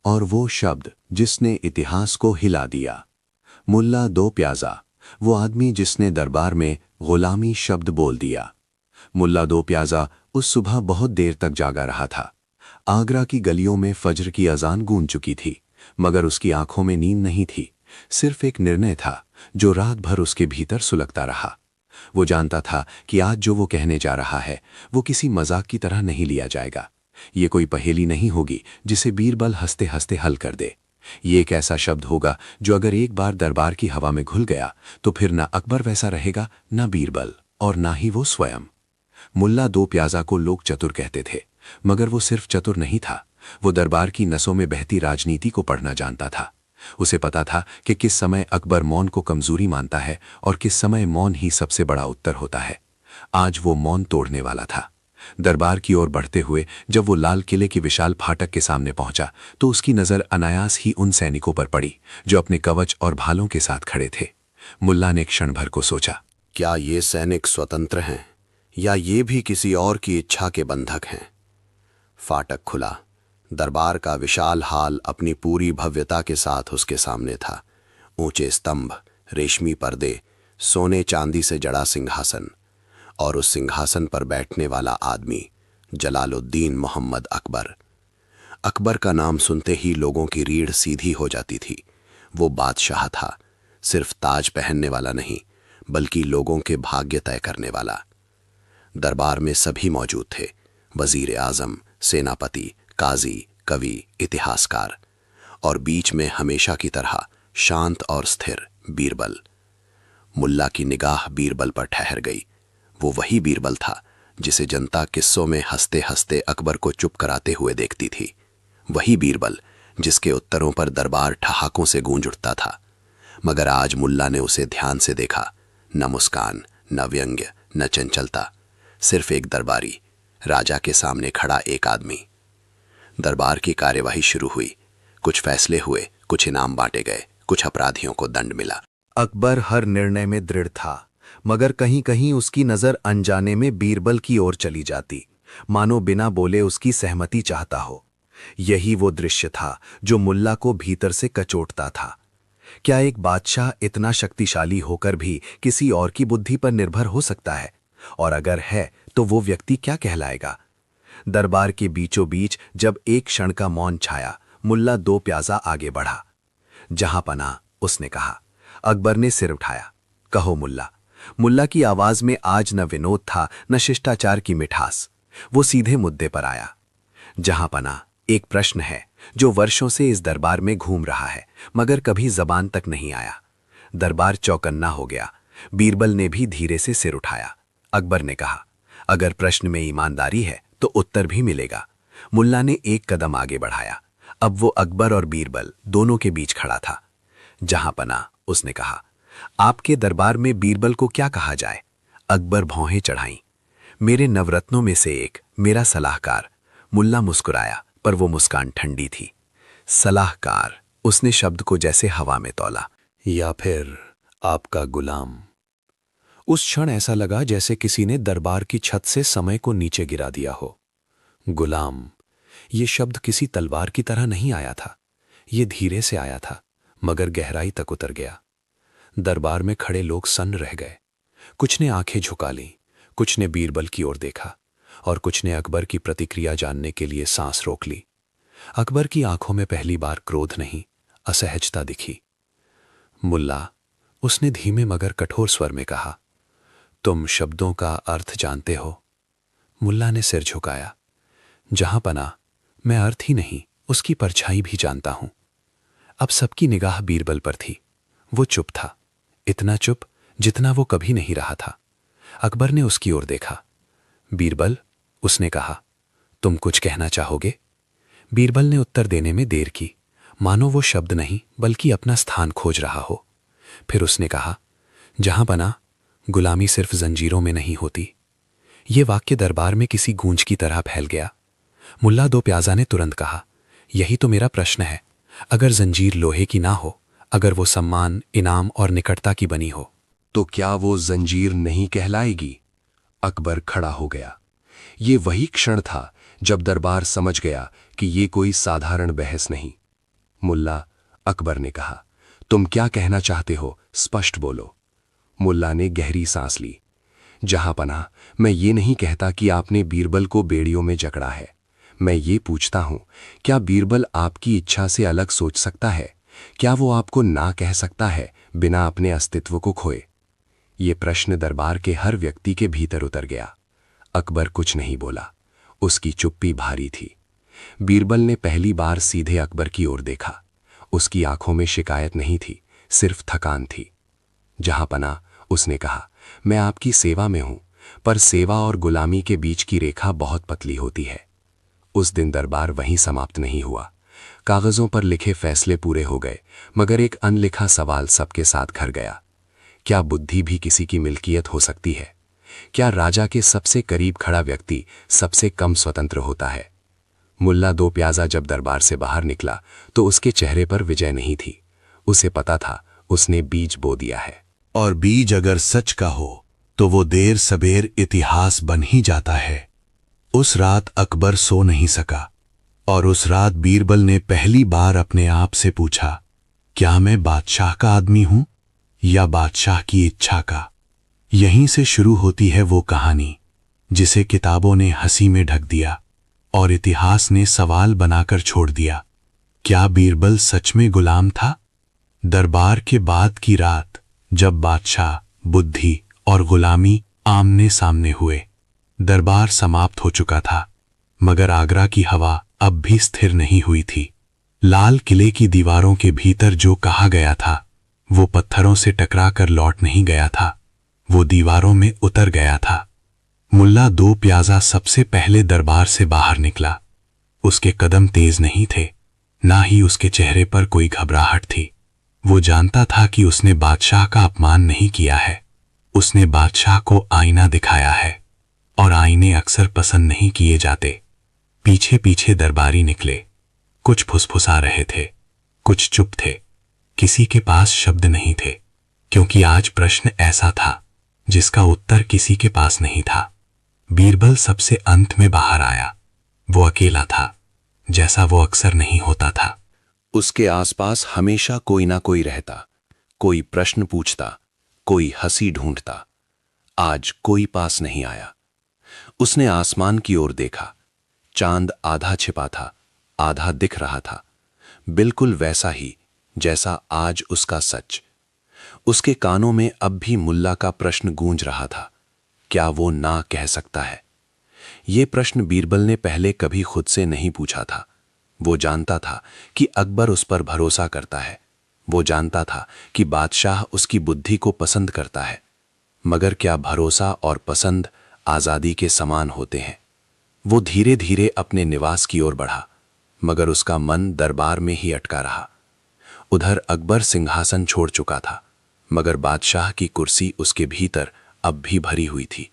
और वो शब्द जिसने इतिहास को हिला दिया। मुल्ला दो प्याज़ा, वो आदमी जिसने दरबार में गुलामी शब्द बोल दिया। मुल्ला दो प्याज़ा उस सुबह बहुत देर तक जागा रहा था। आगरा की गलियों में फज्र की अजान गूंज चुकी थी, मगर उसकी आंखों में नींद नहीं थी। सिर्फ एक निर्णय था जो रात भर उसके भीतर सुलगता रहा। वो जानता था कि आज जो वो कहने जा रहा है वो किसी मजाक की तरह नहीं लिया जाएगा। ये कोई पहेली नहीं होगी जिसे बीरबल हंसते हंसते हल कर दे। ये एक ऐसा शब्द होगा जो अगर एक बार दरबार की हवा में घुल गया तो फिर ना अकबर वैसा रहेगा, ना बीरबल, और ना ही वो स्वयं। मुल्ला दो प्याज़ा को लोग चतुर कहते थे, मगर वो सिर्फ चतुर नहीं था। वो दरबार की नसों में बहती राजनीति को पढ़ना जानता था। उसे पता था कि किस समय अकबर मौन को कमजोरी मानता है और किस समय मौन ही सबसे बड़ा उत्तर होता है। आज वो मौन तोड़ने वाला था। दरबार की ओर बढ़ते हुए जब वो लाल किले की विशाल फाटक के सामने पहुंचा तो उसकी नजर अनायास ही उन सैनिकों पर पड़ी जो अपने कवच और भालों के साथ खड़े थे। मुल्ला ने क्षण भर को सोचा, क्या ये सैनिक स्वतंत्र हैं या ये भी किसी और की इच्छा के बंधक हैं? फाटक खुला। दरबार का विशाल हाल अपनी पूरी भव्यता के साथ उसके सामने था। ऊंचे स्तंभ, रेशमी पर्दे, सोने चांदी से जड़ा सिंहासन, और उस सिंहासन पर बैठने वाला आदमी जलालुद्दीन मोहम्मद अकबर। अकबर का नाम सुनते ही लोगों की रीढ़ सीधी हो जाती थी। वो बादशाह था, सिर्फ ताज पहनने वाला नहीं, बल्कि लोगों के भाग्य तय करने वाला। दरबार में सभी मौजूद थे, वजीर आजम, सेनापति, काजी, कवि, इतिहासकार, और बीच में हमेशा की तरह शांत और स्थिर बीरबल। मुल्ला की निगाह बीरबल पर ठहर गई। वो वही बीरबल था जिसे जनता किस्सों में हंसते हंसते अकबर को चुप कराते हुए देखती थी। वही बीरबल जिसके उत्तरों पर दरबार ठहाकों से गूंज उठता था। मगर आज मुल्ला ने उसे ध्यान से देखा। न मुस्कान, न व्यंग्य, न चंचलता, सिर्फ एक दरबारी, राजा के सामने खड़ा एक आदमी। दरबार की कार्यवाही शुरू हुई। कुछ फैसले हुए, कुछ इनाम बांटे गए, कुछ अपराधियों को दंड मिला। अकबर हर निर्णय में दृढ़ था, मगर कहीं कहीं उसकी नजर अनजाने में बीरबल की ओर चली जाती, मानो बिना बोले उसकी सहमति चाहता हो। यही वो दृश्य था जो मुल्ला को भीतर से कचोटता था। क्या एक बादशाह इतना शक्तिशाली होकर भी किसी और की बुद्धि पर निर्भर हो सकता है? और अगर है तो वो व्यक्ति क्या कहलाएगा? दरबार के बीचों बीच जब एक क्षण का मौन छाया, मुल्ला दो प्याज़ा आगे बढ़ा। जहां पना, उसने कहा। अकबर ने सिर उठाया। कहो मुल्ला। मुल्ला की आवाज में आज न विनोद था, न शिष्टाचार की मिठास। वो सीधे मुद्दे पर आया। जहां पना, एक प्रश्न है जो वर्षों से इस दरबार में घूम रहा है, मगर कभी जबान तक नहीं आया। दरबार चौकन्ना हो गया। बीरबल ने भी धीरे से सिर उठाया। अकबर ने कहा, अगर प्रश्न में ईमानदारी है तो उत्तर भी मिलेगा। मुल्ला ने एक कदम आगे बढ़ाया। अब वो अकबर और बीरबल दोनों के बीच खड़ा था। जहां पना, उसने कहा, आपके दरबार में बीरबल को क्या कहा जाए? अकबर भौहें चढ़ाई। मेरे नवरत्नों में से एक, मेरा सलाहकार। मुल्ला मुस्कुराया, पर वो मुस्कान ठंडी थी। सलाहकार, उसने शब्द को जैसे हवा में तौला। या फिर आपका गुलाम। उस क्षण ऐसा लगा जैसे किसी ने दरबार की छत से समय को नीचे गिरा दिया हो। गुलाम, ये शब्द किसी तलवार की तरह नहीं आया था। ये धीरे से आया था, मगर गहराई तक उतर गया। दरबार में खड़े लोग सन्न रह गए। कुछ ने आंखें झुका लीं, कुछ ने बीरबल की ओर देखा, और कुछ ने अकबर की प्रतिक्रिया जानने के लिए सांस रोक ली। अकबर की आंखों में पहली बार क्रोध नहीं, असहजता दिखी। मुल्ला, उसने धीमे मगर कठोर स्वर में कहा, तुम शब्दों का अर्थ जानते हो? मुल्ला ने सिर झुकाया। जहां पना, मैं अर्थ ही नहीं, उसकी परछाई भी जानता हूं। अब सबकी निगाह बीरबल पर थी। वो चुप था, इतना चुप जितना वो कभी नहीं रहा था। अकबर ने उसकी ओर देखा। बीरबल, उसने कहा, तुम कुछ कहना चाहोगे? बीरबल ने उत्तर देने में देर की, मानो वो शब्द नहीं बल्कि अपना स्थान खोज रहा हो। फिर उसने कहा, जहां पना, गुलामी सिर्फ जंजीरों में नहीं होती। ये वाक्य दरबार में किसी गूंज की तरह फैल गया। मुल्ला दो प्याज़ा ने तुरंत कहा, यही तो मेरा प्रश्न है। अगर जंजीर लोहे की ना हो, अगर वो सम्मान, इनाम और निकटता की बनी हो, तो क्या वो जंजीर नहीं कहलाएगी? अकबर खड़ा हो गया। ये वही क्षण था जब दरबार समझ गया कि ये कोई साधारण बहस नहीं, मुल्ला अकबर ने कहा, तुम क्या कहना चाहते हो, स्पष्ट बोलो। मुल्ला ने गहरी सांस ली। जहां पनाह, मैं ये नहीं कहता कि आपने बीरबल को बेड़ियों में जकड़ा है। मैं ये पूछता हूं, क्या बीरबल आपकी इच्छा से अलग सोच सकता है? क्या वो आपको ना कह सकता है बिना अपने अस्तित्व को खोए? ये प्रश्न दरबार के हर व्यक्ति के भीतर उतर गया। अकबर कुछ नहीं बोला। उसकी चुप्पी भारी थी। बीरबल ने पहली बार सीधे अकबर की ओर देखा। उसकी आंखों में शिकायत नहीं थी, सिर्फ थकान थी। जहां पनाह, उसने कहा, मैं आपकी सेवा में हूं, पर सेवा और गुलामी के बीच की रेखा बहुत पतली होती है। उस दिन दरबार वहीं समाप्त नहीं हुआ। कागजों पर लिखे फैसले पूरे हो गए, मगर एक अनलिखा सवाल सबके साथ घर गया। क्या बुद्धि भी किसी की मिल्कियत हो सकती है? क्या राजा के सबसे करीब खड़ा व्यक्ति सबसे कम स्वतंत्र होता है? मुल्ला दो प्याजा जब दरबार से बाहर निकला तो उसके चेहरे पर विजय नहीं थी। उसे पता था उसने बीज बो दिया है। और बीज अगर सच का हो तो वो देर सबेर इतिहास बन ही जाता है। उस रात अकबर सो नहीं सका, और उस रात बीरबल ने पहली बार अपने आप से पूछा, क्या मैं बादशाह का आदमी हूं या बादशाह की इच्छा का? यहीं से शुरू होती है वो कहानी जिसे किताबों ने हंसी में ढक दिया और इतिहास ने सवाल बनाकर छोड़ दिया। क्या बीरबल सच में गुलाम था? दरबार के बाद की रात, जब बादशाह, बुद्धि और गुलामी आमने सामने हुए। दरबार समाप्त हो चुका था, मगर आगरा की हवा अब भी स्थिर नहीं हुई थी। लाल किले की दीवारों के भीतर जो कहा गया था वो पत्थरों से टकराकर लौट नहीं गया था, वो दीवारों में उतर गया था। मुल्ला दो प्याजा सबसे पहले दरबार से बाहर निकला। उसके कदम तेज नहीं थे, ना ही उसके चेहरे पर कोई घबराहट थी। वो जानता था कि उसने बादशाह का अपमान नहीं किया है। उसने बादशाह को आईना दिखाया है, और आईने अक्सर पसंद नहीं किए जाते। पीछे पीछे दरबारी निकले। कुछ फुसफुसा रहे थे, कुछ चुप थे। किसी के पास शब्द नहीं थे, क्योंकि आज प्रश्न ऐसा था जिसका उत्तर किसी के पास नहीं था। बीरबल सबसे अंत में बाहर आया। वो अकेला था, जैसा वो अक्सर नहीं होता था। उसके आसपास हमेशा कोई ना कोई रहता, कोई प्रश्न पूछता, कोई हंसी ढूंढता। आज कोई पास नहीं आया। उसने आसमान की ओर देखा। चांद आधा छिपा था, आधा दिख रहा था, बिल्कुल वैसा ही जैसा आज उसका सच। उसके कानों में अब भी मुल्ला का प्रश्न गूंज रहा था, क्या वो ना कह सकता है? ये प्रश्न बीरबल ने पहले कभी खुद से नहीं पूछा था। वो जानता था कि अकबर उस पर भरोसा करता है। वो जानता था कि बादशाह उसकी बुद्धि को पसंद करता है। मगर क्या भरोसा और पसंद आज़ादी के समान होते हैं? वो धीरे धीरे अपने निवास की ओर बढ़ा, मगर उसका मन दरबार में ही अटका रहा। उधर अकबर सिंहासन छोड़ चुका था, मगर बादशाह की कुर्सी उसके भीतर अब भी भरी हुई थी।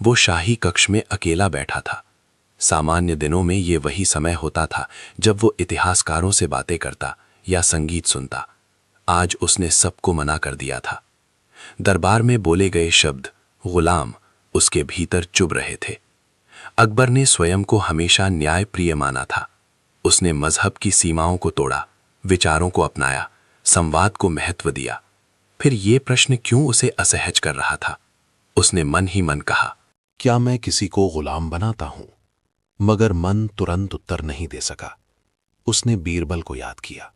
वो शाही कक्ष में अकेला बैठा था। सामान्य दिनों में ये वही समय होता था जब वो इतिहासकारों से बातें करता या संगीत सुनता। आज उसने सबको मना कर दिया था। दरबार में बोले गए शब्द गुलाम उसके भीतर चुभ रहे थे। अकबर ने स्वयं को हमेशा न्यायप्रिय माना था। उसने मजहब की सीमाओं को तोड़ा, विचारों को अपनाया, संवाद को महत्व दिया। फिर ये प्रश्न क्यों उसे असहज कर रहा था? उसने मन ही मन कहा, क्या मैं किसी को गुलाम बनाता हूं? मगर मन तुरंत उत्तर नहीं दे सका। उसने बीरबल को याद किया।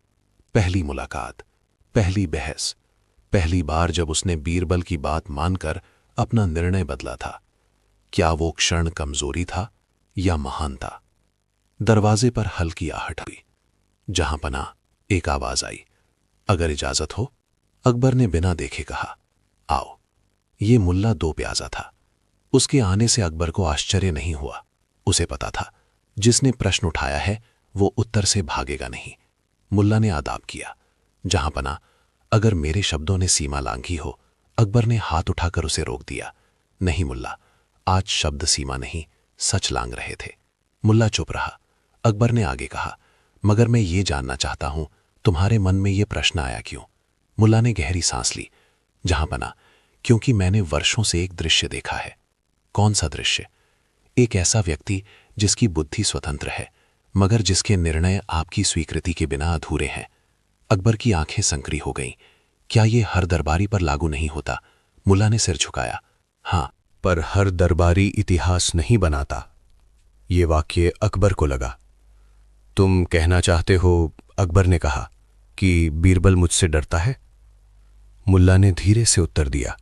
पहली मुलाकात, पहली बहस, पहली बार जब उसने बीरबल की बात मानकर अपना निर्णय बदला था। क्या वो क्षण कमजोरी था या महानता? दरवाजे पर हल्की आहट हुई। जहां पनाह, एक आवाज आई, अगर इजाजत हो। अकबर ने बिना देखे कहा, आओ। ये मुल्ला दो प्याजा था। उसके आने से अकबर को आश्चर्य नहीं हुआ। उसे पता था जिसने प्रश्न उठाया है वो उत्तर से भागेगा नहीं। मुल्ला ने आदाब किया। जहां पनाह, अगर मेरे शब्दों ने सीमा लांघी हो। अकबर ने हाथ उठाकर उसे रोक दिया। नहीं मुल्ला, आज शब्द सीमा नहीं, सच लांघ रहे थे। मुल्ला चुप रहा। अकबर ने आगे कहा, मगर मैं ये जानना चाहता हूं तुम्हारे मन में ये प्रश्न आया क्यों? मुल्ला ने गहरी सांस ली। जहां पनाह, क्योंकि मैंने वर्षों से एक दृश्य देखा है। कौन सा दृश्य? एक ऐसा व्यक्ति जिसकी बुद्धि स्वतंत्र है, मगर जिसके निर्णय आपकी स्वीकृति के बिना अधूरे हैं। अकबर की आंखें संकरी हो गईं। क्या ये हर दरबारी पर लागू नहीं होता? मुल्ला ने सिर झुकाया। हाँ, पर हर दरबारी इतिहास नहीं बनाता। ये वाक्य अकबर को लगा। तुम कहना चाहते हो, अकबर ने कहा, कि बीरबल मुझसे डरता है? मुल्ला ने धीरे से उत्तर दिया,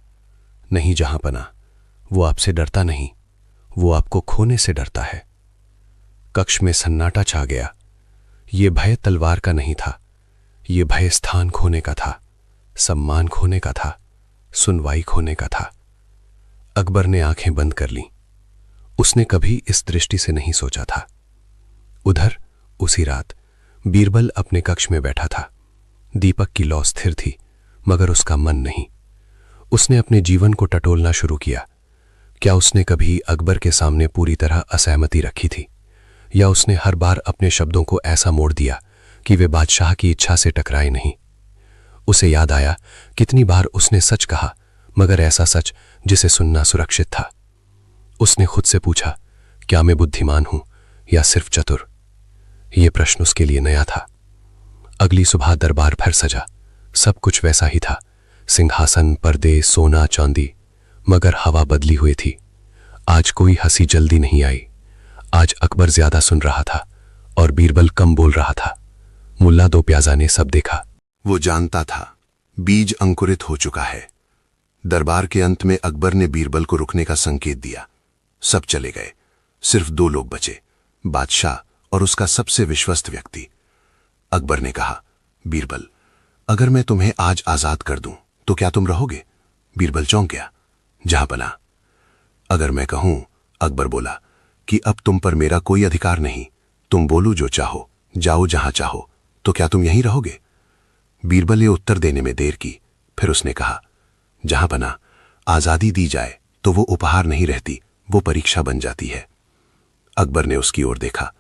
नहीं जहांपना, वो आपसे डरता नहीं, वो आपको खोने से डरता है। कक्ष में सन्नाटा छा गया। ये भय तलवार का नहीं था, ये भय स्थान खोने का था, सम्मान खोने का था, सुनवाई खोने का था। अकबर ने आंखें बंद कर लीं। उसने कभी इस दृष्टि से नहीं सोचा था। उधर उसी रात बीरबल अपने कक्ष में बैठा था। दीपक की लौ स्थिर थी, मगर उसका मन नहीं। उसने अपने जीवन को टटोलना शुरू किया। क्या उसने कभी अकबर के सामने पूरी तरह असहमति रखी थी, या उसने हर बार अपने शब्दों को ऐसा मोड़ दिया कि वे बादशाह की इच्छा से टकराए नहीं? उसे याद आया कितनी बार उसने सच कहा, मगर ऐसा सच जिसे सुनना सुरक्षित था। उसने खुद से पूछा, क्या मैं बुद्धिमान हूं या सिर्फ चतुर? यह प्रश्न उसके लिए नया था। अगली सुबह दरबार फिर सजा। सब कुछ वैसा ही था, सिंहासन, पर्दे, सोना, चांदी, मगर हवा बदली हुई थी। आज कोई हंसी जल्दी नहीं आई। आज अकबर ज्यादा सुन रहा था और बीरबल कम बोल रहा था। मुल्ला दो प्याजा ने सब देखा। वो जानता था बीज अंकुरित हो चुका है। दरबार के अंत में अकबर ने बीरबल को रुकने का संकेत दिया। सब चले गए, सिर्फ दो लोग बचे, बादशाह और उसका सबसे विश्वस्त व्यक्ति। अकबर ने कहा, बीरबल, अगर मैं तुम्हें आज आजाद कर दूं तो क्या तुम रहोगे? बीरबल चौंक गया। जहांपना, अगर मैं कहूं, अकबर बोला, कि अब तुम पर मेरा कोई अधिकार नहीं, तुम बोलो जो चाहो, जाओ जहां चाहो, तो क्या तुम यहीं रहोगे? बीरबल ने उत्तर देने में देर की। फिर उसने कहा, जहांपना, आजादी दी जाए तो वो उपहार नहीं रहती, वो परीक्षा बन जाती है। अकबर ने उसकी ओर देखा।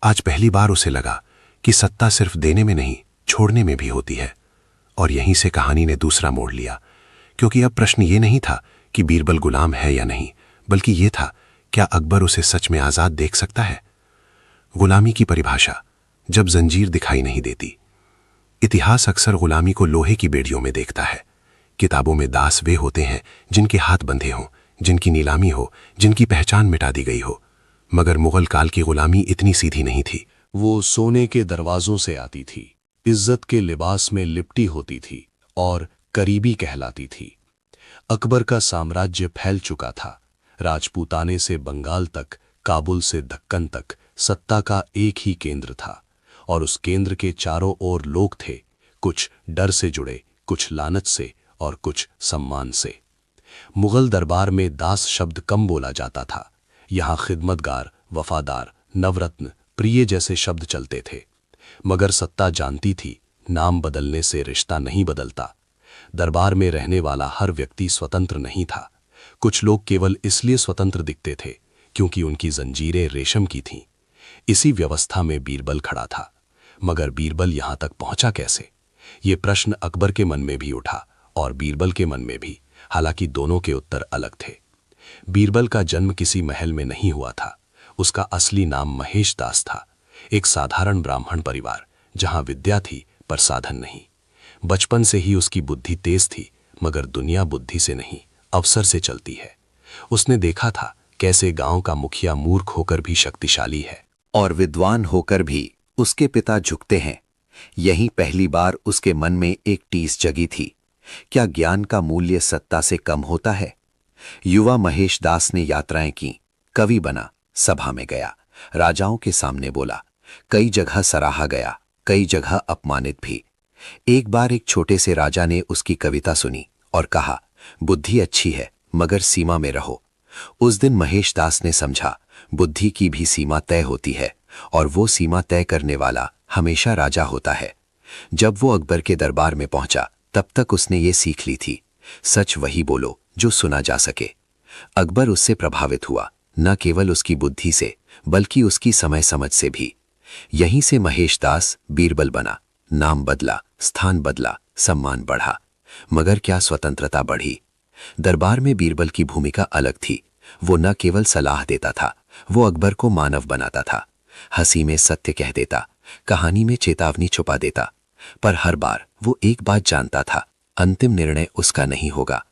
आज पहली बार उसे लगा कि सत्ता सिर्फ देने में नहीं, छोड़ने में भी होती है। और यहीं से कहानी ने दूसरा मोड़ लिया, क्योंकि अब प्रश्न ये नहीं था कि बीरबल गुलाम है या नहीं, बल्कि ये था, क्या अकबर उसे सच में आजाद देख सकता है? गुलामी की परिभाषा, जब जंजीर दिखाई नहीं देती। इतिहास अक्सर गुलामी को लोहे की बेड़ियों में देखता है। किताबों में दास वे होते हैं जिनके हाथ बंधे हों, जिनकी नीलामी हो, जिनकी पहचान मिटा दी गई हो। मगर मुगल काल की गुलामी इतनी सीधी नहीं थी। वो सोने के दरवाजों से आती थी, इज्जत के लिबास में लिपटी होती थी और करीबी कहलाती थी। अकबर का साम्राज्य फैल चुका था। राजपूताने से बंगाल तक, काबुल से दक्कन तक सत्ता का एक ही केंद्र था, और उस केंद्र के चारों ओर लोग थे, कुछ डर से जुड़े, कुछ लानत से और कुछ सम्मान से। मुगल दरबार में दास शब्द कम बोला जाता था। यहाँ खिदमतगार, वफादार, नवरत्न, प्रिय जैसे शब्द चलते थे। मगर सत्ता जानती थी, नाम बदलने से रिश्ता नहीं बदलता। दरबार में रहने वाला हर व्यक्ति स्वतंत्र नहीं था। कुछ लोग केवल इसलिए स्वतंत्र दिखते थे क्योंकि उनकी जंजीरें रेशम की थीं। इसी व्यवस्था में बीरबल खड़ा था। मगर बीरबल यहां तक पहुंचा कैसे? ये प्रश्न अकबर के मन में भी उठा और बीरबल के मन में भी, हालांकि दोनों के उत्तर अलग थे। बीरबल का जन्म किसी महल में नहीं हुआ था। उसका असली नाम महेश दास था। एक साधारण ब्राह्मण परिवार, जहां विद्या थी पर साधन नहीं। बचपन से ही उसकी बुद्धि तेज थी, मगर दुनिया बुद्धि से नहीं, अवसर से चलती है। उसने देखा था कैसे गांव का मुखिया मूर्ख होकर भी शक्तिशाली है और विद्वान होकर भी उसके पिता झुकते हैं। यही पहली बार उसके मन में एक टीस जगी थी, क्या ज्ञान का मूल्य सत्ता से कम होता है? युवा महेश दास ने यात्राएं की, कवि बना, सभा में गया, राजाओं के सामने बोला। कई जगह सराहा गया, कई जगह अपमानित भी। एक बार एक छोटे से राजा ने उसकी कविता सुनी और कहा, बुद्धि अच्छी है मगर सीमा में रहो। उस दिन महेश दास ने समझा, बुद्धि की भी सीमा तय होती है और वो सीमा तय करने वाला हमेशा राजा होता है। जब वो अकबर के दरबार में पहुंचा, तब तक उसने ये सीख ली थी, सच वही बोलो जो सुना जा सके। अकबर उससे प्रभावित हुआ, न केवल उसकी बुद्धि से बल्कि उसकी समय समझ से भी। यहीं से महेश दास बीरबल बना। नाम बदला, स्थान बदला, सम्मान बढ़ा, मगर क्या स्वतंत्रता बढ़ी? दरबार में बीरबल की भूमिका अलग थी। वो न केवल सलाह देता था, वो अकबर को मानव बनाता था। हंसी में सत्य कह देता, कहानी में चेतावनी छुपा देता, पर हर बार वो एक बात जानता था, अंतिम निर्णय उसका नहीं होगा।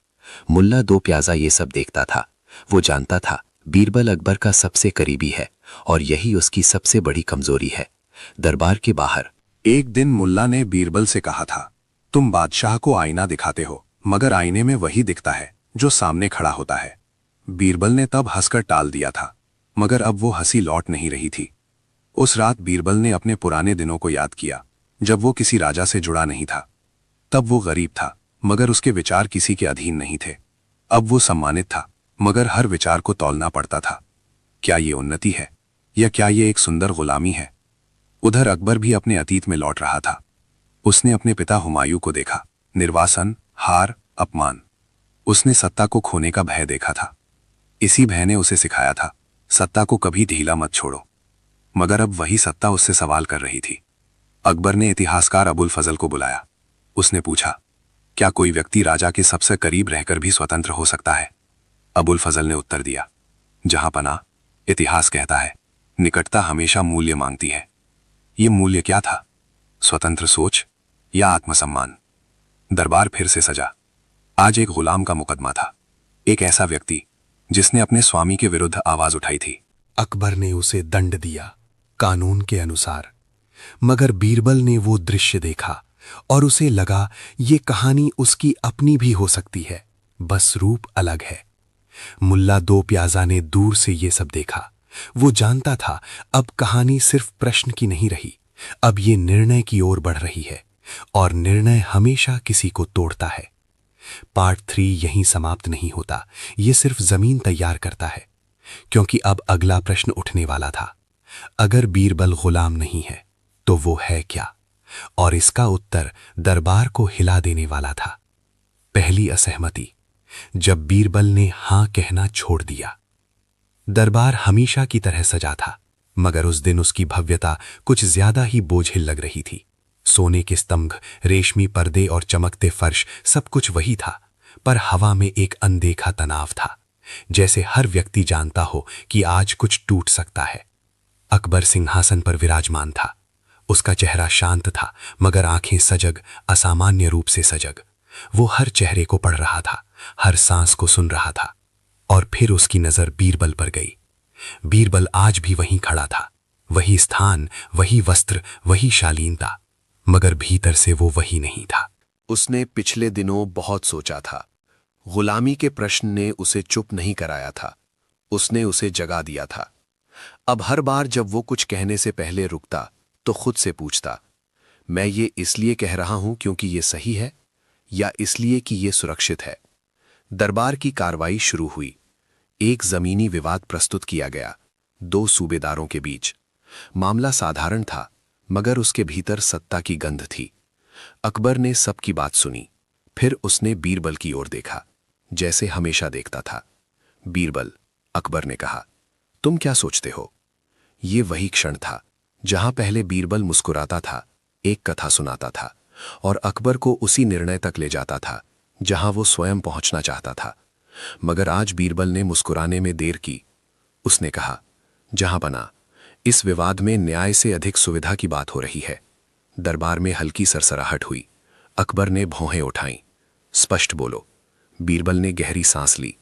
मुल्ला दो प्याजा ये सब देखता था। वो जानता था बीरबल अकबर का सबसे करीबी है और यही उसकी सबसे बड़ी कमजोरी है। दरबार के बाहर एक दिन मुल्ला ने बीरबल से कहा था, तुम बादशाह को आईना दिखाते हो, मगर आईने में वही दिखता है जो सामने खड़ा होता है। बीरबल ने तब हंसकर टाल दिया था, मगर अब वो हंसी लौट नहीं रही थी। उस रात बीरबल ने अपने पुराने दिनों को याद किया, जब वो किसी राजा से जुड़ा नहीं था। तब वो गरीब था, मगर उसके विचार किसी के अधीन नहीं थे। अब वो सम्मानित था, मगर हर विचार को तौलना पड़ता था। क्या ये उन्नति है या क्या ये एक सुंदर गुलामी है? उधर अकबर भी अपने अतीत में लौट रहा था। उसने अपने पिता हुमायूं को देखा, निर्वासन, हार, अपमान। उसने सत्ता को खोने का भय देखा था। इसी भय ने उसे सिखाया था, सत्ता को कभी ढीला मत छोड़ो। मगर अब वही सत्ता उससे सवाल कर रही थी। अकबर ने इतिहासकार अबुल फजल को बुलाया। उसने पूछा, क्या कोई व्यक्ति राजा के सबसे करीब रहकर भी स्वतंत्र हो सकता है? अबुल फजल ने उत्तर दिया, जहां पना, इतिहास कहता है निकटता हमेशा मूल्य मांगती है। ये मूल्य क्या था? स्वतंत्र सोच या आत्मसम्मान? दरबार फिर से सजा। आज एक गुलाम का मुकदमा था, एक ऐसा व्यक्ति जिसने अपने स्वामी के विरुद्ध आवाज उठाई थी। अकबर ने उसे दंड दिया कानून के अनुसार, मगर बीरबल ने वो दृश्य देखा और उसे लगा ये कहानी उसकी अपनी भी हो सकती है, बस रूप अलग है। मुल्ला दो प्याजा ने दूर से ये सब देखा। वो जानता था अब कहानी सिर्फ प्रश्न की नहीं रही, अब ये निर्णय की ओर बढ़ रही है, और निर्णय हमेशा किसी को तोड़ता है। पार्ट 3 यहीं समाप्त नहीं होता, ये सिर्फ जमीन तैयार करता है, क्योंकि अब अगला प्रश्न उठने वाला था। अगर बीरबल गुलाम नहीं है तो वो है क्या? और इसका उत्तर दरबार को हिला देने वाला था। पहली असहमति, जब बीरबल ने हां कहना छोड़ दिया। दरबार हमेशा की तरह सजा था, मगर उस दिन उसकी भव्यता कुछ ज्यादा ही बोझिल लग रही थी। सोने के स्तंभ, रेशमी पर्दे और चमकते फर्श, सब कुछ वही था, पर हवा में एक अनदेखा तनाव था, जैसे हर व्यक्ति जानता हो कि आज कुछ टूट सकता है। अकबर सिंहासन पर विराजमान था। उसका चेहरा शांत था, मगर आंखें सजग, असामान्य रूप से सजग। वो हर चेहरे को पढ़ रहा था, हर सांस को सुन रहा था। और फिर उसकी नजर बीरबल पर गई। बीरबल आज भी वहीं खड़ा था, वही स्थान, वही वस्त्र, वही शालीनता, मगर भीतर से वो वही नहीं था। उसने पिछले दिनों बहुत सोचा था। गुलामी के प्रश्न ने उसे चुप नहीं कराया था, उसने उसे जगा दिया था। अब हर बार जब वो कुछ कहने से पहले रुकता तो खुद से पूछता, मैं ये इसलिए कह रहा हूं क्योंकि ये सही है या इसलिए कि ये सुरक्षित है? दरबार की कार्रवाई शुरू हुई। एक जमीनी विवाद प्रस्तुत किया गया, 2 सूबेदारों के बीच। मामला साधारण था, मगर उसके भीतर सत्ता की गंध थी। अकबर ने सबकी बात सुनी, फिर उसने बीरबल की ओर देखा, जैसे हमेशा देखता था। बीरबल, अकबर ने कहा, तुम क्या सोचते हो? ये वही क्षण था जहां पहले बीरबल मुस्कुराता था, एक कथा सुनाता था और अकबर को उसी निर्णय तक ले जाता था जहां वो स्वयं पहुंचना चाहता था। मगर आज बीरबल ने मुस्कुराने में देर की। उसने कहा, जहां बना, इस विवाद में न्याय से अधिक सुविधा की बात हो रही है। दरबार में हल्की सरसराहट हुई। अकबर ने भौहें उठाईं। स्पष्ट बोलो। बीरबल ने गहरी सांस ली।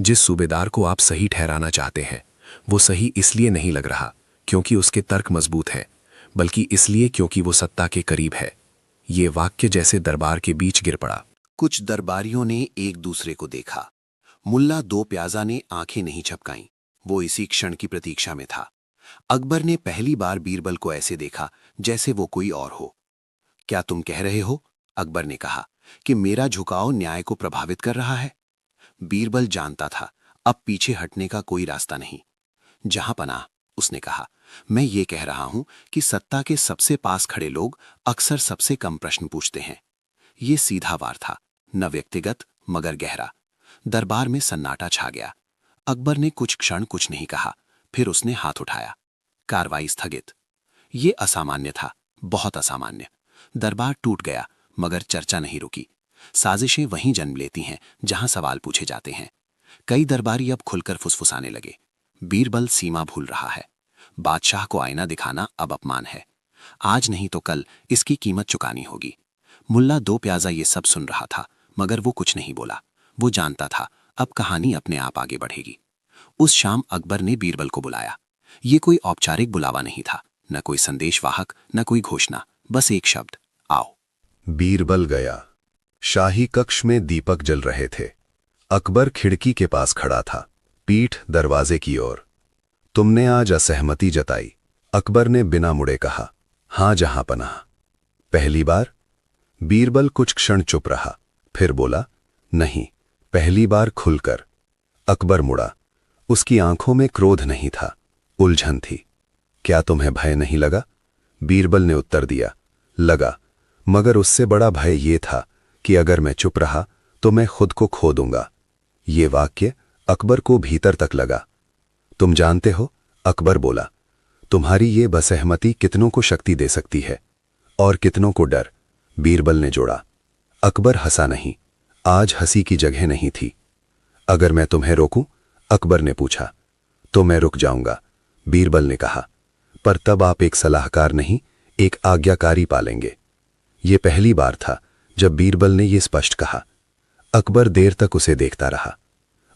जिस सूबेदार को आप सही ठहराना चाहते हैं, वो सही इसलिए नहीं लग रहा क्योंकि उसके तर्क मजबूत हैं, बल्कि इसलिए क्योंकि वो सत्ता के करीब है। ये वाक्य जैसे दरबार के बीच गिर पड़ा। कुछ दरबारियों ने एक दूसरे को देखा। मुल्ला दो प्याजा ने आंखें नहीं झपकाईं, वो इसी क्षण की प्रतीक्षा में था। अकबर ने पहली बार बीरबल को ऐसे देखा जैसे वो कोई और हो। क्या तुम कह रहे हो, अकबर ने कहा, कि मेरा झुकाव न्याय को प्रभावित कर रहा है? बीरबल जानता था अब पीछे हटने का कोई रास्ता नहीं। जहां पनाह, उसने कहा, मैं ये कह रहा हूं कि सत्ता के सबसे पास खड़े लोग अक्सर सबसे कम प्रश्न पूछते हैं। ये सीधा वार था, न व्यक्तिगत मगर गहरा। दरबार में सन्नाटा छा गया। अकबर ने कुछ क्षण कुछ नहीं कहा, फिर उसने हाथ उठाया। कार्रवाई स्थगित। ये असामान्य था, बहुत असामान्य। दरबार टूट गया, मगर चर्चा नहीं रुकी। साजिशें वहीं जन्म लेती हैं जहां सवाल पूछे जाते हैं। कई दरबारी अब खुलकर फुसफुसाने लगे। बीरबल सीमा भूल रहा है। बादशाह को आईना दिखाना अब अपमान है। आज नहीं तो कल इसकी कीमत चुकानी होगी। मुल्ला दो प्याजा ये सब सुन रहा था, मगर वो कुछ नहीं बोला। वो जानता था अब कहानी अपने आप आगे बढ़ेगी। उस शाम अकबर ने बीरबल को बुलाया। ये कोई औपचारिक बुलावा नहीं था, न कोई संदेशवाहक, न कोई घोषणा, बस एक शब्द, आओ। बीरबल गया। शाही कक्ष में दीपक जल रहे थे। अकबर खिड़की के पास खड़ा था, पीठ दरवाजे की ओर। तुमने आज असहमति जताई, अकबर ने बिना मुड़े कहा। हां जहां पनाह। पहली बार? बीरबल कुछ क्षण चुप रहा, फिर बोला, नहीं, पहली बार खुलकर। अकबर मुड़ा। उसकी आंखों में क्रोध नहीं था, उलझन थी। क्या तुम्हें भय नहीं लगा? बीरबल ने उत्तर दिया, लगा, मगर उससे बड़ा भय ये था कि अगर मैं चुप रहा तो मैं खुद को खो दूंगा। ये वाक्य अकबर को भीतर तक लगा। तुम जानते हो, अकबर बोला, तुम्हारी ये बसहमति कितनों को शक्ति दे सकती है और कितनों को डर। बीरबल ने जोड़ा। अकबर हंसा नहीं, आज हंसी की जगह नहीं थी। अगर मैं तुम्हें रोकूं? अकबर ने पूछा। तो मैं रुक जाऊंगा, बीरबल ने कहा, पर तब आप एक सलाहकार नहीं, एक आज्ञाकारी पालेंगे। ये पहली बार था जब बीरबल ने यह स्पष्ट कहा। अकबर देर तक उसे देखता रहा।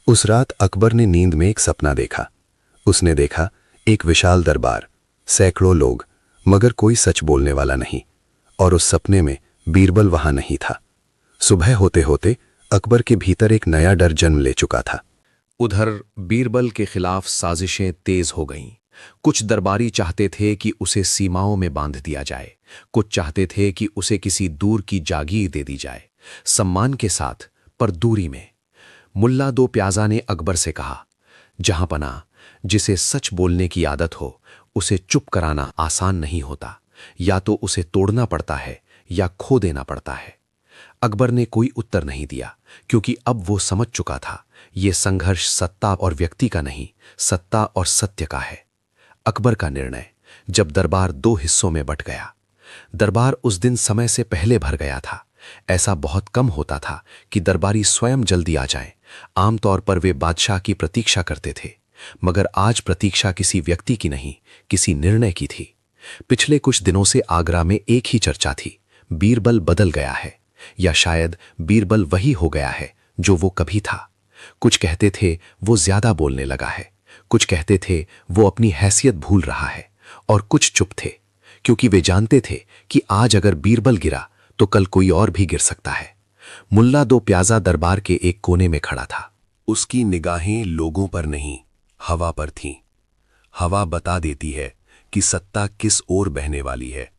उस रात अकबर ने नींद में एक सपना देखा। उसने देखा एक विशाल दरबार, सैकड़ों लोग, मगर कोई सच बोलने वाला नहीं। और उस सपने में बीरबल वहां नहीं था। सुबह होते होते अकबर के भीतर एक नया डर जन्म ले चुका था। उधर बीरबल के खिलाफ साजिशें तेज हो गईं। कुछ दरबारी चाहते थे कि उसे सीमाओं में बांध दिया जाए, कुछ चाहते थे कि उसे किसी दूर की जागीर दे दी जाए, सम्मान के साथ पर दूरी में। मुल्ला दो प्याजा ने अकबर से कहा, जहां पना, जिसे सच बोलने की आदत हो उसे चुप कराना आसान नहीं होता। या तो उसे तोड़ना पड़ता है या खो देना पड़ता है। अकबर ने कोई उत्तर नहीं दिया, क्योंकि अब वो समझ चुका था ये संघर्ष सत्ता और व्यक्ति का नहीं, सत्ता और सत्य का है। अकबर का निर्णय। जब दरबार दो हिस्सों में बंट गया। दरबार उस दिन समय से पहले भर गया था। ऐसा बहुत कम होता था कि दरबारी स्वयं जल्दी आ जाएं। आमतौर पर वे बादशाह की प्रतीक्षा करते थे, मगर आज प्रतीक्षा किसी व्यक्ति की नहीं, किसी निर्णय की थी। पिछले कुछ दिनों से आगरा में एक ही चर्चा थी, बीरबल बदल गया है, या शायद बीरबल वही हो गया है जो वो कभी था। कुछ कहते थे वो ज्यादा बोलने लगा है, कुछ कहते थे वो अपनी हैसियत भूल रहा है, और कुछ चुप थे, क्योंकि वे जानते थे कि आज अगर बीरबल गिरा तो कल कोई और भी गिर सकता है। मुल्ला दो प्याजा दरबार के एक कोने में खड़ा था। उसकी निगाहें लोगों पर नहीं, हवा पर थीं। हवा बता देती है कि सत्ता किस ओर बहने वाली है।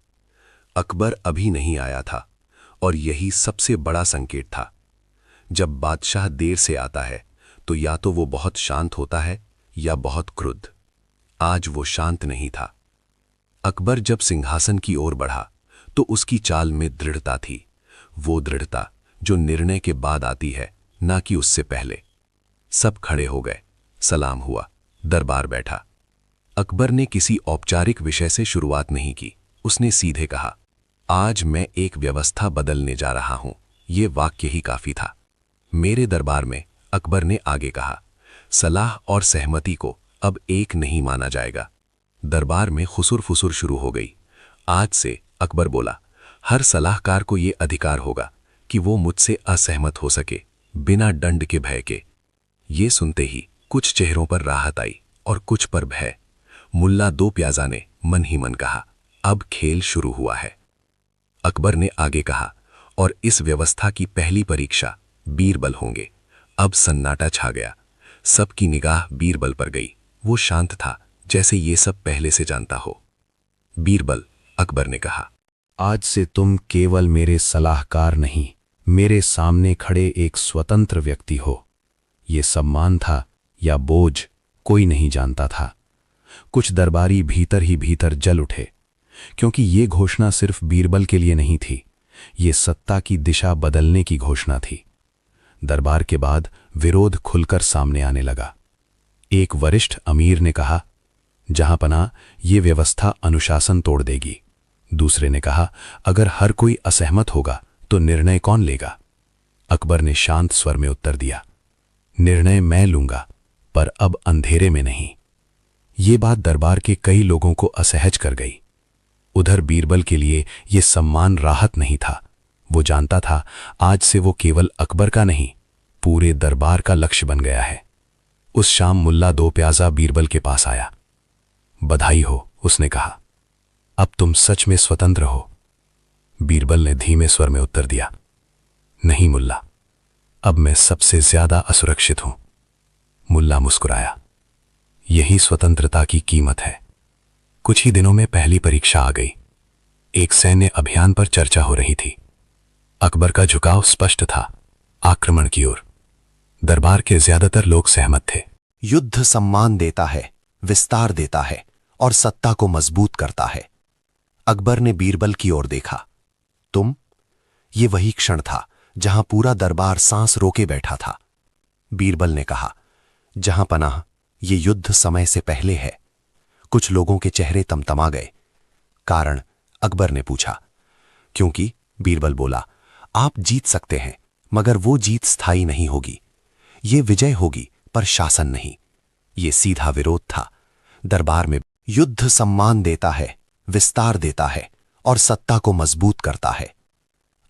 अकबर अभी नहीं आया था, और यही सबसे बड़ा संकेत था। जब बादशाह देर से आता है तो या तो वो बहुत शांत होता है या बहुत क्रुद्ध। आज वो शांत नहीं था। अकबर जब सिंहासन की ओर बढ़ा तो उसकी चाल में दृढ़ता थी, वो दृढ़ता जो निर्णय के बाद आती है, ना कि उससे पहले। सब खड़े हो गए, सलाम हुआ, दरबार बैठा। अकबर ने किसी औपचारिक विषय से शुरुआत नहीं की। उसने सीधे कहा, आज मैं एक व्यवस्था बदलने जा रहा हूं। ये वाक्य ही काफी था। मेरे दरबार में, अकबर ने आगे कहा, सलाह और सहमति को अब एक नहीं माना जाएगा। दरबार में खुसुर फुसुर शुरू हो गई। आज से, अकबर बोला, हर सलाहकार को ये अधिकार होगा कि वो मुझसे असहमत हो सके, बिना दंड के भय के। ये सुनते ही कुछ चेहरों पर राहत आई और कुछ पर भय। मुल्ला दो प्याजा ने मन ही मन कहा, अब खेल शुरू हुआ है। अकबर ने आगे कहा, और इस व्यवस्था की पहली परीक्षा बीरबल होंगे। अब सन्नाटा छा गया। सबकी निगाह बीरबल पर गई। वो शांत था, जैसे ये सब पहले से जानता हो। बीरबल, अकबर ने कहा, आज से तुम केवल मेरे सलाहकार नहीं, मेरे सामने खड़े एक स्वतंत्र व्यक्ति हो। ये सम्मान था या बोझ, कोई नहीं जानता था। कुछ दरबारी भीतर ही भीतर जल उठे, क्योंकि ये घोषणा सिर्फ बीरबल के लिए नहीं थी, ये सत्ता की दिशा बदलने की घोषणा थी। दरबार के बाद विरोध खुलकर सामने आने लगा। एक वरिष्ठ अमीर ने कहा, जहां पना, ये व्यवस्था अनुशासन तोड़ देगी। दूसरे ने कहा, अगर हर कोई असहमत होगा तो निर्णय कौन लेगा? अकबर ने शांत स्वर में उत्तर दिया, निर्णय मैं लूंगा, पर अब अंधेरे में नहीं। ये बात दरबार के कई लोगों को असहज कर गई। उधर बीरबल के लिए ये सम्मान राहत नहीं था। वो जानता था आज से वो केवल अकबर का नहीं, पूरे दरबार का लक्ष्य बन गया है। उस शाम मुल्ला दो प्याजा बीरबल के पास आया। बधाई हो, उसने कहा, अब तुम सच में स्वतंत्र हो। बीरबल ने धीमे स्वर में उत्तर दिया, नहीं मुल्ला, अब मैं सबसे ज्यादा असुरक्षित हूं। मुल्ला मुस्कुराया, यही स्वतंत्रता की कीमत है। कुछ ही दिनों में पहली परीक्षा आ गई। एक सैन्य अभियान पर चर्चा हो रही थी। अकबर का झुकाव स्पष्ट था, आक्रमण की ओर। दरबार के ज्यादातर लोग सहमत थे। युद्ध सम्मान देता है, विस्तार देता है और सत्ता को मजबूत करता है। अकबर ने बीरबल की ओर देखा। तुम? ये वही क्षण था जहां पूरा दरबार सांस रोके बैठा था। बीरबल ने कहा, जहां पनाह, ये युद्ध समय से पहले है। कुछ लोगों के चेहरे तमतमा गए। कारण? अकबर ने पूछा। क्योंकि, बीरबल बोला, आप जीत सकते हैं, मगर वो जीत स्थायी नहीं होगी। ये विजय होगी पर शासन नहीं। ये सीधा विरोध था। दरबार में युद्ध सम्मान देता है, विस्तार देता है और सत्ता को मजबूत करता है।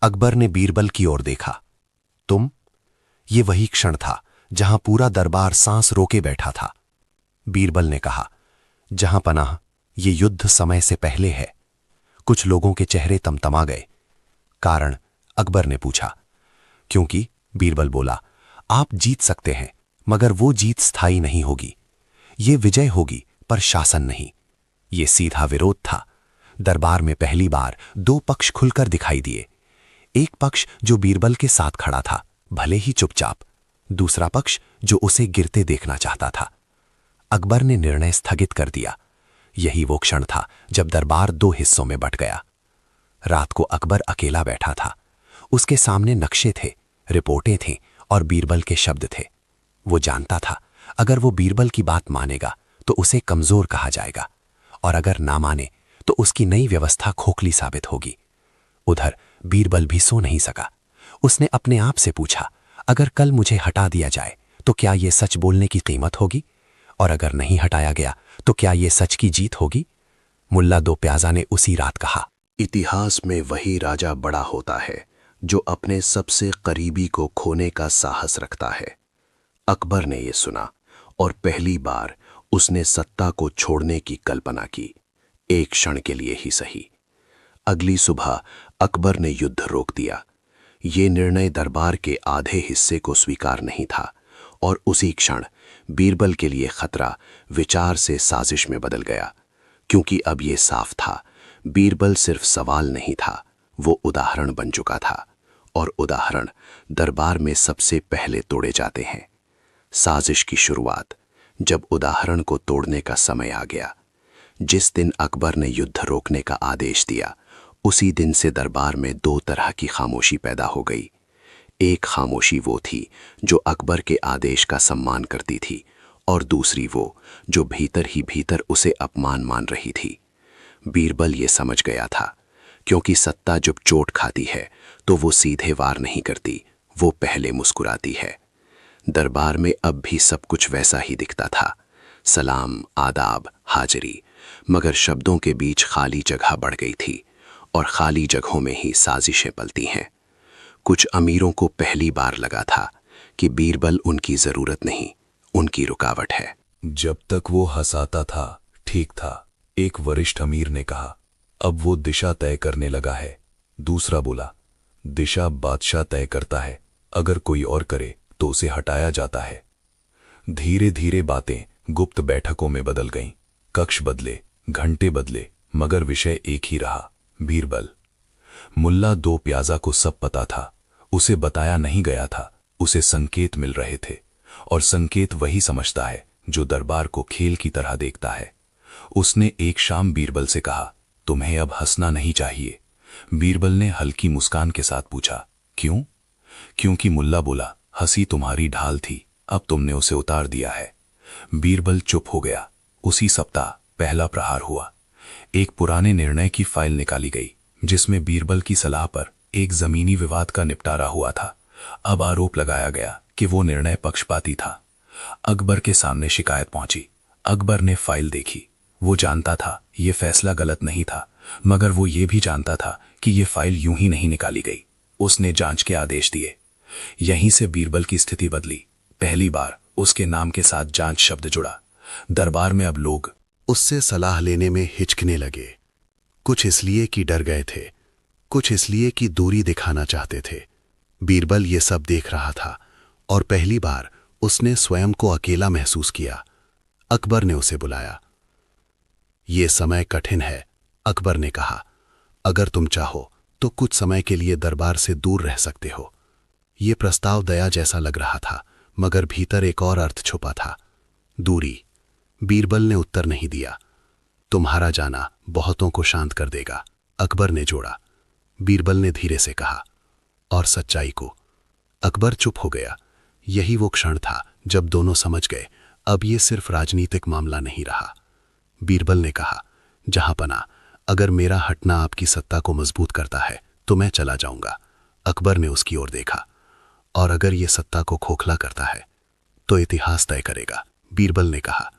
अकबर ने बीरबल की ओर देखा। तुम? ये वही क्षण था जहां पूरा दरबार सांस रोके बैठा था। बीरबल ने कहा, जहां पनाह, ये युद्ध समय से पहले है। कुछ लोगों के चेहरे तमतमा गए। कारण? अकबर ने पूछा। क्योंकि, बीरबल बोला, आप जीत सकते हैं, मगर वो जीत स्थायी नहीं होगी। ये विजय होगी पर शासन नहीं। ये सीधा विरोध था। दरबार में पहली बार दो पक्ष खुलकर दिखाई दिए। एक पक्ष जो बीरबल के साथ खड़ा था, भले ही चुपचाप। दूसरा पक्ष जो उसे गिरते देखना चाहता था। अकबर ने निर्णय स्थगित कर दिया। यही वो क्षण था जब दरबार दो हिस्सों में बंट गया। रात को अकबर अकेला बैठा था। उसके सामने नक्शे थे, रिपोर्टें थीं और बीरबल के शब्द थे। वो जानता था अगर वो बीरबल की बात मानेगा तो उसे कमजोर कहा जाएगा, और अगर ना माने तो उसकी नई व्यवस्था खोखली साबित होगी। उधर बीरबल भी सो नहीं सका। उसने अपने आप से पूछा, अगर कल मुझे हटा दिया जाए तो क्या ये सच बोलने की कीमत होगी? और अगर नहीं हटाया गया तो क्या ये सच की जीत होगी? मुल्ला दो प्याजा ने उसी रात कहा, इतिहास में वही राजा बड़ा होता है जो अपने सबसे करीबी को खोने का साहस रखता है। अकबर ने यह सुना और पहली बार उसने सत्ता को छोड़ने की कल्पना की, एक क्षण के लिए ही सही। अगली सुबह अकबर ने युद्ध रोक दिया। ये निर्णय दरबार के आधे हिस्से को स्वीकार नहीं था और उसी क्षण बीरबल के लिए खतरा विचार से साजिश में बदल गया, क्योंकि अब यह साफ था बीरबल सिर्फ सवाल नहीं था, वो उदाहरण बन चुका था, और उदाहरण दरबार में सबसे पहले तोड़े जाते हैं। साजिश की शुरुआत, जब उदाहरण को तोड़ने का समय आ गया। जिस दिन अकबर ने युद्ध रोकने का आदेश दिया, उसी दिन से दरबार में दो तरह की खामोशी पैदा हो गई। एक खामोशी वो थी जो अकबर के आदेश का सम्मान करती थी, और दूसरी वो जो भीतर ही भीतर उसे अपमान मान रही थी। बीरबल ये समझ गया था, क्योंकि सत्ता जब चोट खाती है तो वो सीधे वार नहीं करती, वो पहले मुस्कुराती है। दरबार में अब भी सब कुछ वैसा ही दिखता था, सलाम, आदाब, हाजिरी, मगर शब्दों के बीच खाली जगह बढ़ गई थी, और खाली जगहों में ही साजिशें पलती हैं। कुछ अमीरों को पहली बार लगा था कि बीरबल उनकी जरूरत नहीं, उनकी रुकावट है। जब तक वो हंसाता था ठीक था, एक वरिष्ठ अमीर ने कहा। अब वो दिशा तय करने लगा है। दूसरा बोला, दिशा बादशाह तय करता है, अगर कोई और करे तो उसे हटाया जाता है। धीरे धीरे बातें गुप्त बैठकों में बदल गईं। कक्ष बदले, घंटे बदले, मगर विषय एक ही रहा, बीरबल। मुल्ला दो प्याजा को सब पता था, उसे बताया नहीं गया था, उसे संकेत मिल रहे थे, और संकेत वही समझता है जो दरबार को खेल की तरह देखता है। उसने एक शाम बीरबल से कहा, तुम्हें अब हंसना नहीं चाहिए। बीरबल ने हल्की मुस्कान के साथ पूछा, क्यों? क्योंकि मुल्ला बोला, हंसी तुम्हारी ढाल थी, अब तुमने उसे उतार दिया है। बीरबल चुप हो गया। उसी सप्ताह पहला प्रहार हुआ। एक पुराने निर्णय की फाइल निकाली गई, जिसमें बीरबल की सलाह पर एक जमीनी विवाद का निपटारा हुआ था। अब आरोप लगाया गया कि वो निर्णय पक्षपाती था। अकबर के सामने शिकायत पहुंची। अकबर ने फाइल देखी। वो जानता था ये फैसला गलत नहीं था, मगर वो ये भी जानता था कि ये फाइल यूं ही नहीं निकाली गई। उसने जांच के आदेश दिए। यहीं से बीरबल की स्थिति बदली। पहली बार उसके नाम के साथ जांच शब्द जुड़ा। दरबार में अब लोग उससे सलाह लेने में हिचकने लगे, कुछ इसलिए कि डर गए थे, कुछ इसलिए कि दूरी दिखाना चाहते थे। बीरबल ये सब देख रहा था और पहली बार उसने स्वयं को अकेला महसूस किया। अकबर ने उसे बुलाया। ये समय कठिन है, अकबर ने कहा। अगर तुम चाहो तो कुछ समय के लिए दरबार से दूर रह सकते हो। ये प्रस्ताव दया जैसा लग रहा था, मगर भीतर एक और अर्थ छुपा था, दूरी। बीरबल ने उत्तर नहीं दिया। तुम्हारा जाना बहुतों को शांत कर देगा, अकबर ने जोड़ा। बीरबल ने धीरे से कहा, और सच्चाई को। अकबर चुप हो गया। यही वो क्षण था जब दोनों समझ गए, अब ये सिर्फ राजनीतिक मामला नहीं रहा। बीरबल ने कहा, जहांपना, अगर मेरा हटना आपकी सत्ता को मजबूत करता है तो मैं चला जाऊंगा। अकबर ने उसकी ओर देखा। और अगर ये सत्ता को खोखला करता है तो इतिहास तय करेगा, बीरबल ने कहा।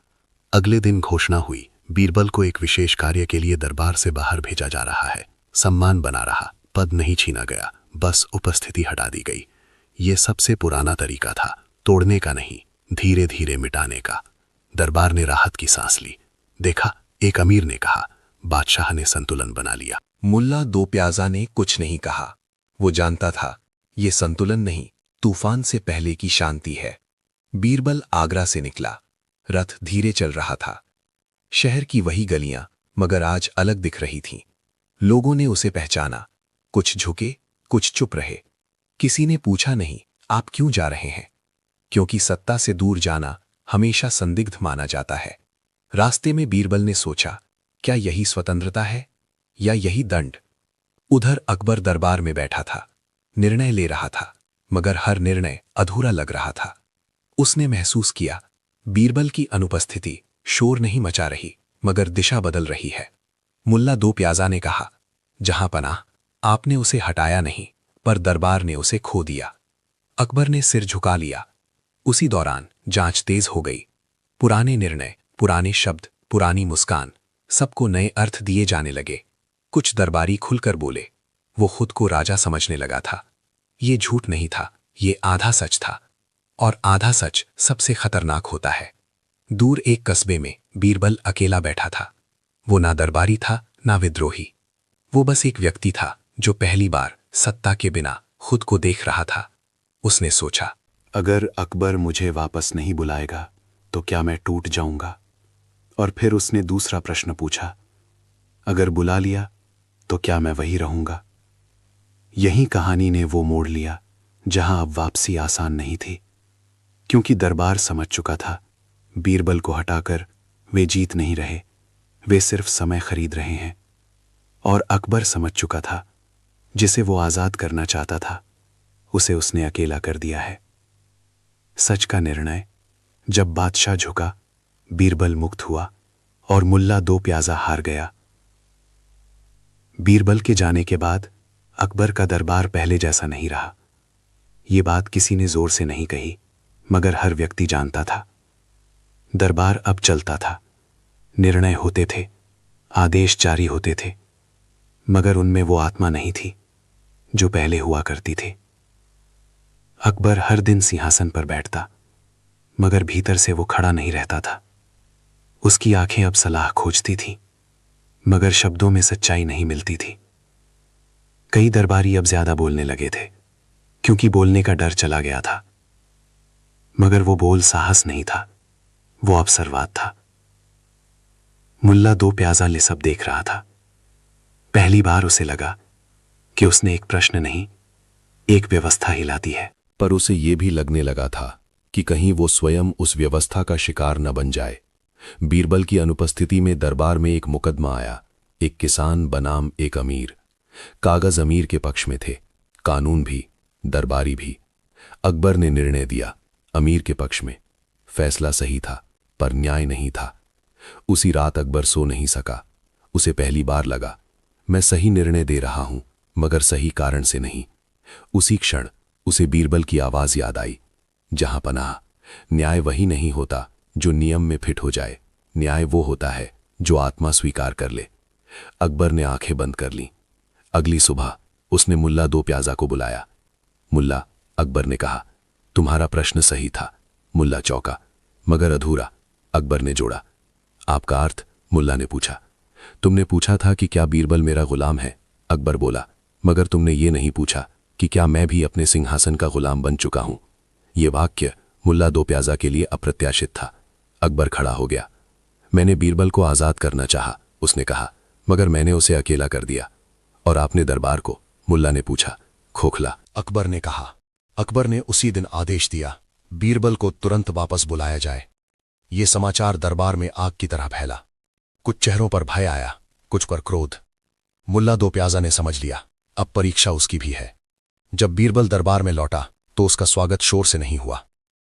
अगले दिन घोषणा हुई, बीरबल को एक विशेष कार्य के लिए दरबार से बाहर भेजा जा रहा है। सम्मान बना रहा, पद नहीं छीना गया, बस उपस्थिति हटा दी गई। ये सबसे पुराना तरीका था, तोड़ने का नहीं, धीरे धीरे मिटाने का। दरबार ने राहत की सांस ली। देखा, एक अमीर ने कहा, बादशाह ने संतुलन बना लिया। मुल्ला दो प्याजा ने कुछ नहीं कहा। वो जानता था ये संतुलन नहीं, तूफान से पहले की शांति है। बीरबल आगरा से निकला। रथ धीरे चल रहा था। शहर की वही गलियां, मगर आज अलग दिख रही थीं। लोगों ने उसे पहचाना। कुछ झुके, कुछ चुप रहे। किसी ने पूछा नहीं, आप क्यों जा रहे हैं? क्योंकि सत्ता से दूर जाना हमेशा संदिग्ध माना जाता है। रास्ते में बीरबल ने सोचा, क्या यही स्वतंत्रता है या यही दंड? उधर अकबर दरबार में बैठा था, निर्णय ले रहा था, मगर हर निर्णय अधूरा लग रहा था। उसने महसूस किया, बीरबल की अनुपस्थिति शोर नहीं मचा रही, मगर दिशा बदल रही है। मुल्ला दो प्याजा ने कहा, जहां पनाह, आपने उसे हटाया नहीं, पर दरबार ने उसे खो दिया। अकबर ने सिर झुका लिया। उसी दौरान जांच तेज हो गई। पुराने निर्णय, पुराने शब्द, पुरानी मुस्कान, सबको नए अर्थ दिए जाने लगे। कुछ दरबारी खुलकर बोले। वो खुद को राजा समझने लगा था। ये झूठ नहीं था, ये आधा सच था, और आधा सच सबसे खतरनाक होता है। दूर एक कस्बे में बीरबल अकेला बैठा था। वो ना दरबारी था, ना विद्रोही। वो बस एक व्यक्ति था जो पहली बार सत्ता के बिना खुद को देख रहा था। उसने सोचा, अगर अकबर मुझे वापस नहीं बुलाएगा तो क्या मैं टूट जाऊंगा? और फिर उसने दूसरा प्रश्न पूछा, अगर बुला लिया तो क्या मैं वही रहूंगा? यही कहानी ने वो मोड़ लिया जहां अब वापसी आसान नहीं थी, क्योंकि दरबार समझ चुका था, बीरबल को हटाकर वे जीत नहीं रहे, वे सिर्फ समय खरीद रहे हैं। और अकबर समझ चुका था, जिसे वो आजाद करना चाहता था, उसे उसने अकेला कर दिया है। सच का निर्णय, जब बादशाह झुका, बीरबल मुक्त हुआ और मुल्ला दो प्याजा हार गया। बीरबल के जाने के बाद अकबर का दरबार पहले जैसा नहीं रहा। ये बात किसी ने जोर से नहीं कही, मगर हर व्यक्ति जानता था। दरबार अब चलता था, निर्णय होते थे, आदेश जारी होते थे, मगर उनमें वो आत्मा नहीं थी जो पहले हुआ करती थी। अकबर हर दिन सिंहासन पर बैठता, मगर भीतर से वो खड़ा नहीं रहता था। उसकी आंखें अब सलाह खोजती थीं, मगर शब्दों में सच्चाई नहीं मिलती थी। कई दरबारी अब ज्यादा बोलने लगे थे, क्योंकि बोलने का डर चला गया था, मगर वो बोल साहस नहीं था, वो अवसरवाद था। मुल्ला दो प्याजा ले सब देख रहा था। पहली बार उसे लगा कि उसने एक प्रश्न नहीं, एक व्यवस्था हिलाती है। पर उसे ये भी लगने लगा था कि कहीं वो स्वयं उस व्यवस्था का शिकार न बन जाए। बीरबल की अनुपस्थिति में दरबार में एक मुकदमा आया। एक किसान बनाम एक अमीर। कागज अमीर के पक्ष में थे, कानून भी, दरबारी भी। अकबर ने निर्णय दिया, अमीर के पक्ष में। फैसला सही था, पर न्याय नहीं था। उसी रात अकबर सो नहीं सका। उसे पहली बार लगा, मैं सही निर्णय दे रहा हूं, मगर सही कारण से नहीं। उसी क्षण उसे बीरबल की आवाज याद आई, जहां पनाह, न्याय वही नहीं होता जो नियम में फिट हो जाए, न्याय वो होता है जो आत्मा स्वीकार कर ले। अकबर ने आंखें बंद कर लीं। अगली सुबह उसने मुल्ला दो प्याजा को बुलाया। मुल्ला, अकबर ने कहा, तुम्हारा प्रश्न सही था। मुल्ला चौंका, मगर अधूरा। अकबर ने जोड़ा, आपका अर्थ? मुल्ला ने पूछा। तुमने पूछा था कि क्या बीरबल मेरा गुलाम है, अकबर बोला, मगर तुमने ये नहीं पूछा कि क्या मैं भी अपने सिंहासन का गुलाम बन चुका हूं। ये वाक्य मुल्ला दो प्याजा के लिए अप्रत्याशित था। अकबर खड़ा हो गया। मैंने बीरबल को आज़ाद करना चाहा, उसने कहा, मगर मैंने उसे अकेला कर दिया। और आपने दरबार को? मुल्ला ने पूछा, खोखला। अकबर ने कहा। अकबर ने उसी दिन आदेश दिया, बीरबल को तुरंत वापस बुलाया जाए। ये समाचार दरबार में आग की तरह फैला। कुछ चेहरों पर भय आया, कुछ पर क्रोध। मुल्ला दो प्याजा ने समझ लिया, अब परीक्षा उसकी भी है। जब बीरबल दरबार में लौटा तो उसका स्वागत शोर से नहीं हुआ,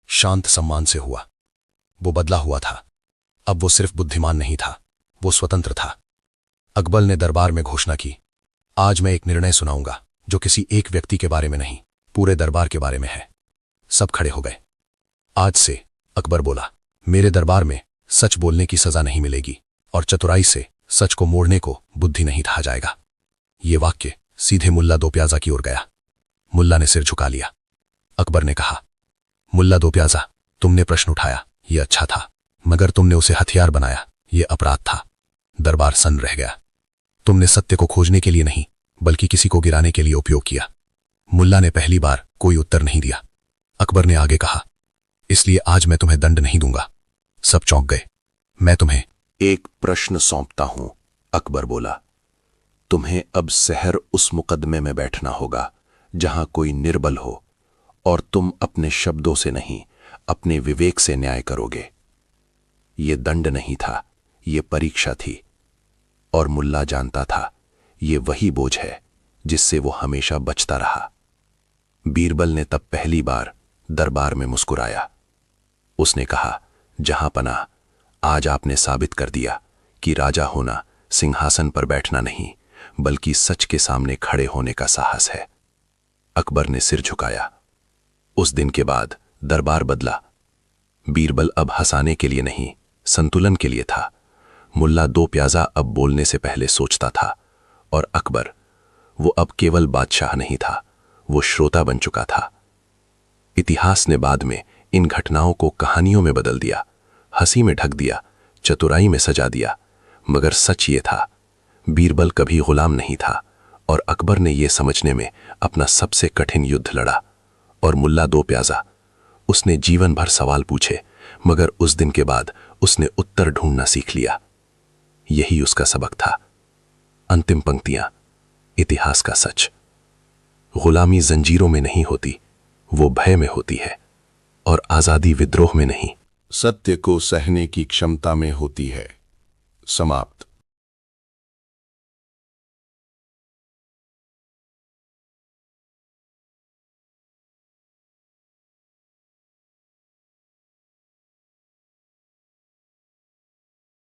शांत सम्मान से हुआ। वो बदला हुआ था। अब वो सिर्फ बुद्धिमान नहीं था, वो स्वतंत्र था। अकबर ने दरबार में घोषणा की, आज मैं एक निर्णय सुनाऊंगा जो किसी एक व्यक्ति के बारे में नहीं, पूरे दरबार के बारे में है। सब खड़े हो गए। आज से, अकबर बोला, मेरे दरबार में सच बोलने की सजा नहीं मिलेगी और चतुराई से सच को मोड़ने को बुद्धि नहीं कहा जाएगा। ये वाक्य सीधे मुल्ला दो प्याजा की ओर गया। मुल्ला ने सिर झुका लिया। अकबर ने कहा, मुल्ला दो प्याजा, तुमने प्रश्न उठाया, यह अच्छा था, मगर तुमने उसे हथियार बनाया, यह अपराध था। दरबार सन्न रह गया। तुमने सत्य को खोजने के लिए नहीं, बल्कि किसी को गिराने के लिए उपयोग किया। मुल्ला ने पहली बार कोई उत्तर नहीं दिया। अकबर ने आगे कहा, इसलिए आज मैं तुम्हें दंड नहीं दूंगा। सब चौंक गए। मैं तुम्हें एक प्रश्न सौंपता हूं, अकबर बोला। तुम्हें अब सहर उस मुकदमे में बैठना होगा जहां कोई निर्बल हो, और तुम अपने शब्दों से नहीं, अपने विवेक से न्याय करोगे। ये दंड नहीं था, ये परीक्षा थी। और मुल्ला जानता था, ये वही बोझ है जिससे वो हमेशा बचता रहा। बीरबल ने तब पहली बार दरबार में मुस्कुराया। उसने कहा, जहां पनाह, आज आपने साबित कर दिया कि राजा होना सिंहासन पर बैठना नहीं, बल्कि सच के सामने खड़े होने का साहस है। अकबर ने सिर झुकाया। उस दिन के बाद दरबार बदला। बीरबल अब हंसाने के लिए नहीं, संतुलन के लिए था। मुल्ला दो प्याजा अब बोलने से पहले सोचता था, और अकबर, वो अब केवल बादशाह नहीं था, वो श्रोता बन चुका था। इतिहास ने बाद में इन घटनाओं को कहानियों में बदल दिया, हंसी में ढक दिया, चतुराई में सजा दिया, मगर सच ये था, बीरबल कभी गुलाम नहीं था, और अकबर ने यह समझने में अपना सबसे कठिन युद्ध लड़ा। और मुल्ला दो प्याजा, उसने जीवन भर सवाल पूछे, मगर उस दिन के बाद उसने उत्तर ढूंढना सीख लिया। यही उसका सबक था। अंतिम पंक्तियां, इतिहास का सच। गुलामी जंजीरों में नहीं होती, वो भय में होती है, और आजादी विद्रोह में नहीं, सत्य को सहने की क्षमता में होती है। समाप्त।